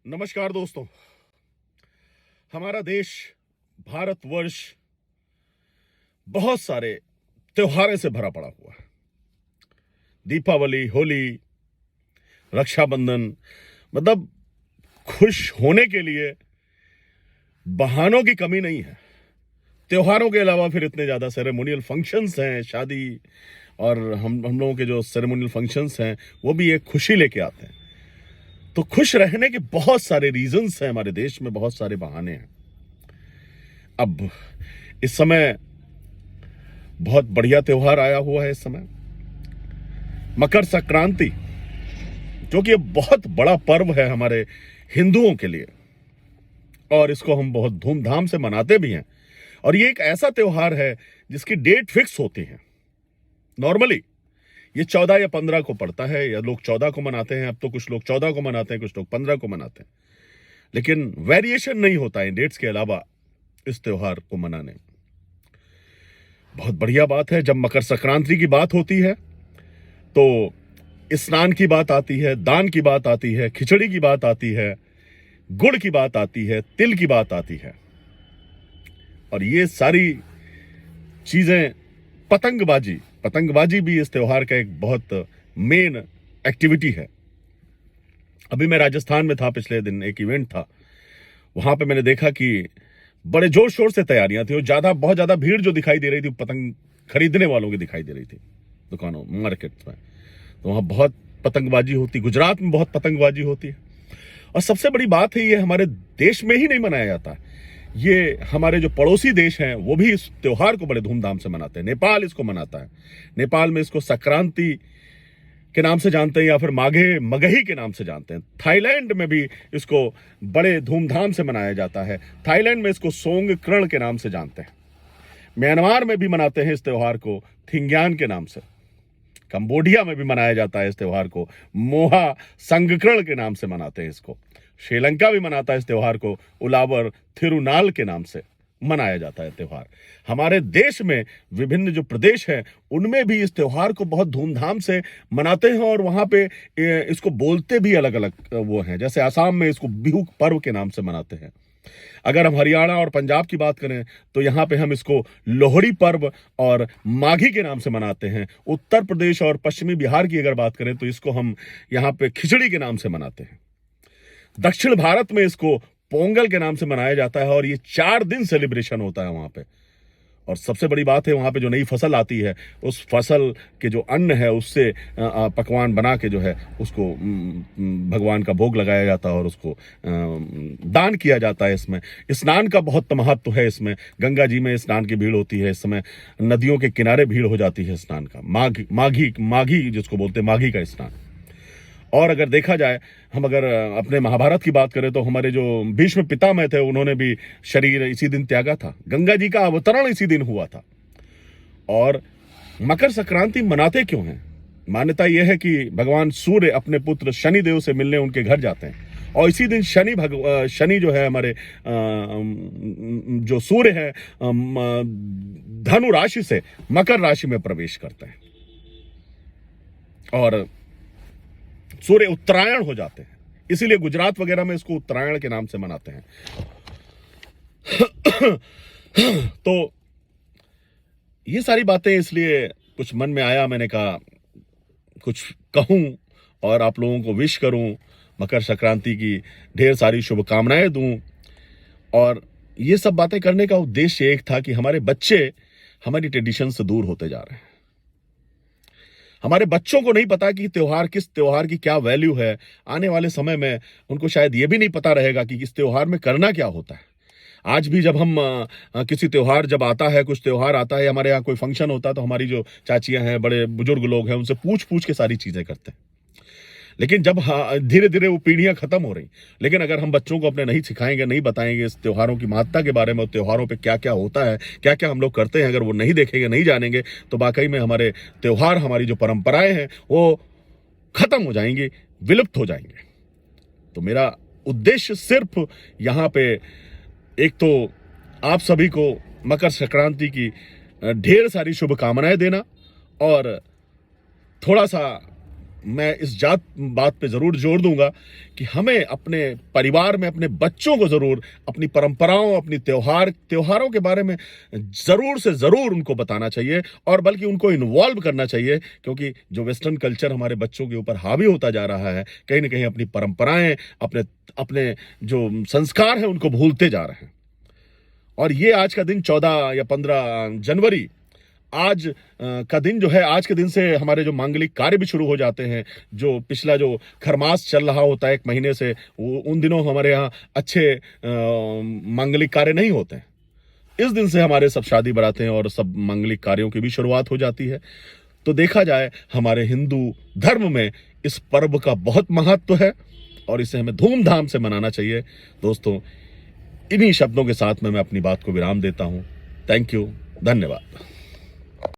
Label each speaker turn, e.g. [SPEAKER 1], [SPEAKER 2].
[SPEAKER 1] नमस्कार दोस्तों। हमारा देश भारतवर्ष बहुत सारे त्योहारों से भरा पड़ा हुआ है। दीपावली, होली, रक्षाबंधन, मतलब खुश होने के लिए बहानों की कमी नहीं है। त्योहारों के अलावा फिर इतने ज्यादा सेरेमोनियल फंक्शंस हैं, शादी और हम लोगों के जो सेरेमोनियल फंक्शंस हैं वो भी एक खुशी लेके आते हैं। तो खुश रहने के बहुत सारे रीजंस हैं हमारे देश में, बहुत सारे बहाने हैं। अब इस समय बहुत बढ़िया त्योहार आया हुआ है। इस समय मकर संक्रांति, जो कि बहुत बड़ा पर्व है हमारे हिंदुओं के लिए, और इसको हम बहुत धूमधाम से मनाते भी हैं। और ये एक ऐसा त्योहार है जिसकी डेट फिक्स होती है। नॉर्मली ये 14 या 15 को पड़ता है, या लोग 14 को मनाते हैं। अब तो कुछ लोग 14 को मनाते हैं, कुछ लोग 15 को मनाते हैं, लेकिन वेरिएशन नहीं होता है डेट्स के अलावा इस त्योहार को मनाने। बहुत बढ़िया बात है। जब मकर संक्रांति की बात होती है तो स्नान की बात आती है, दान की बात आती है, खिचड़ी की बात आती है, गुड़ की बात आती है, तिल की बात आती है, और ये सारी चीजें, पतंगबाजी भी इस त्योहार का एक बहुत मेन एक्टिविटी है। अभी मैं राजस्थान में था, पिछले दिन एक इवेंट था, वहां पे मैंने देखा कि बड़े जोर शोर से तैयारियां थी, और बहुत ज्यादा भीड़ जो दिखाई दे रही थी पतंग खरीदने वालों की दिखाई दे रही थी दुकानों, मार्केट में। तो वहां बहुत पतंगबाजी होती, गुजरात में बहुत पतंगबाजी होती है। और सबसे बड़ी बात है, ये हमारे देश में ही नहीं मनाया जाता है, ये हमारे जो पड़ोसी देश हैं वो भी इस त्योहार को बड़े धूमधाम से मनाते हैं। नेपाल इसको मनाता है। नेपाल में इसको संक्रांति के नाम से जानते हैं, या फिर माघे मगही के नाम से जानते हैं। थाईलैंड में भी इसको बड़े धूमधाम से मनाया जाता है। थाईलैंड में इसको सोंगक्रण के नाम से जानते हैं। म्यांमार में भी मनाते हैं इस त्योहार को थिंग्यान के नाम से। कंबोडिया में भी मनाया जाता है इस त्योहार को, मोहा संगकरण के नाम से मनाते हैं इसको। श्रीलंका भी मनाता है इस त्योहार को, उलावर थिरुनाल के नाम से मनाया जाता है त्योहार। हमारे देश में विभिन्न जो प्रदेश हैं उनमें भी इस त्योहार को बहुत धूमधाम से मनाते हैं, और वहां पे इसको बोलते भी अलग अलग वो हैं। जैसे आसाम में इसको बिहू पर्व के नाम से मनाते हैं। अगर हम हरियाणा और पंजाब की बात करें तो यहाँ पे हम इसको लोहड़ी पर्व और माघी के नाम से मनाते हैं। उत्तर प्रदेश और पश्चिमी बिहार की अगर बात करें तो इसको हम यहाँ पे खिचड़ी के नाम से मनाते हैं। दक्षिण भारत में इसको पोंगल के नाम से मनाया जाता है, और ये 4 दिन सेलिब्रेशन होता है वहां पे। और सबसे बड़ी बात है, वहां पे जो नई फसल आती है उस फसल के जो अन्न है उससे पकवान बना के जो है उसको भगवान का भोग लगाया जाता है, और उसको दान किया जाता है। इसमें स्नान का बहुत महत्व है। इसमें गंगा जी में स्नान की भीड़ होती है। इस समय नदियों के किनारे भीड़ हो जाती है स्नान का। माघी जिसको बोलते हैं, माघी का स्नान। और अगर देखा जाए, हम अगर अपने महाभारत की बात करें तो हमारे जो भीष्म पितामह थे उन्होंने भी शरीर इसी दिन त्यागा था। गंगा जी का अवतरण इसी दिन हुआ था। और मकर संक्रांति मनाते क्यों हैं? मान्यता यह है कि भगवान सूर्य अपने पुत्र शनि देव से मिलने उनके घर जाते हैं, और इसी दिन शनि जो है हमारे जो सूर्य है धनु राशि से मकर राशि में प्रवेश करते हैं, और सूर्य उत्तरायण हो जाते हैं। इसीलिए गुजरात वगैरह में इसको उत्तरायण के नाम से मनाते हैं। तो ये सारी बातें इसलिए कुछ मन में आया, मैंने कहा कुछ कहूं और आप लोगों को विश करूं, मकर संक्रांति की ढेर सारी शुभकामनाएं दूं। और ये सब बातें करने का उद्देश्य एक था कि हमारे बच्चे हमारी ट्रेडिशन से दूर होते जा रहे हैं। हमारे बच्चों को नहीं पता कि किस त्योहार की क्या वैल्यू है। आने वाले समय में उनको शायद ये भी नहीं पता रहेगा कि इस त्योहार में करना क्या होता है। आज भी जब हम किसी त्योहार जब आता है, कुछ त्योहार आता है, हमारे यहाँ कोई फंक्शन होता है, तो हमारी जो चाचियां हैं, बड़े बुजुर्ग लोग हैं, उनसे पूछ के सारी चीजें करते हैं। लेकिन जब धीरे धीरे वो पीढ़ियां खत्म हो रही, लेकिन अगर हम बच्चों को अपने नहीं सिखाएंगे, नहीं बताएंगे इस त्योहारों की महत्ता के बारे में, त्योहारों पे क्या क्या होता है, क्या क्या हम लोग करते हैं, अगर वो नहीं देखेंगे, नहीं जानेंगे, तो वाकई में हमारे त्योहार, हमारी जो परंपराएं हैं वो खत्म हो जाएंगी, विलुप्त हो जाएंगे। तो मेरा उद्देश्य सिर्फ यहाँ पे एक तो आप सभी को मकर संक्रांति की ढेर सारी शुभकामनाएं देना, और थोड़ा सा मैं इस बात पे ज़रूर जोर दूंगा कि हमें अपने परिवार में अपने बच्चों को ज़रूर अपनी परंपराओं, अपनी त्योहारों के बारे में ज़रूर से ज़रूर उनको बताना चाहिए, और बल्कि उनको इन्वॉल्व करना चाहिए, क्योंकि जो वेस्टर्न कल्चर हमारे बच्चों के ऊपर हावी होता जा रहा है, कहीं ना कहीं अपनी परंपराएं, अपने अपने जो संस्कार हैं उनको भूलते जा रहे हैं। और ये आज का दिन 14 या 15 जनवरी आज का दिन जो है, आज के दिन से हमारे जो मांगलिक कार्य भी शुरू हो जाते हैं। जो पिछला जो खरमास चल रहा होता है 1 महीने से, उन दिनों हमारे यहाँ अच्छे मांगलिक कार्य नहीं होते हैं। इस दिन से हमारे सब शादी बरातें और सब मांगलिक कार्यों की भी शुरुआत हो जाती है। तो देखा जाए, हमारे हिंदू धर्म में इस पर्व का बहुत महत्व है और इसे हमें धूमधाम से मनाना चाहिए। दोस्तों, इन्हीं शब्दों के साथ मैं अपनी बात को विराम देता हूं। थैंक यू, धन्यवाद।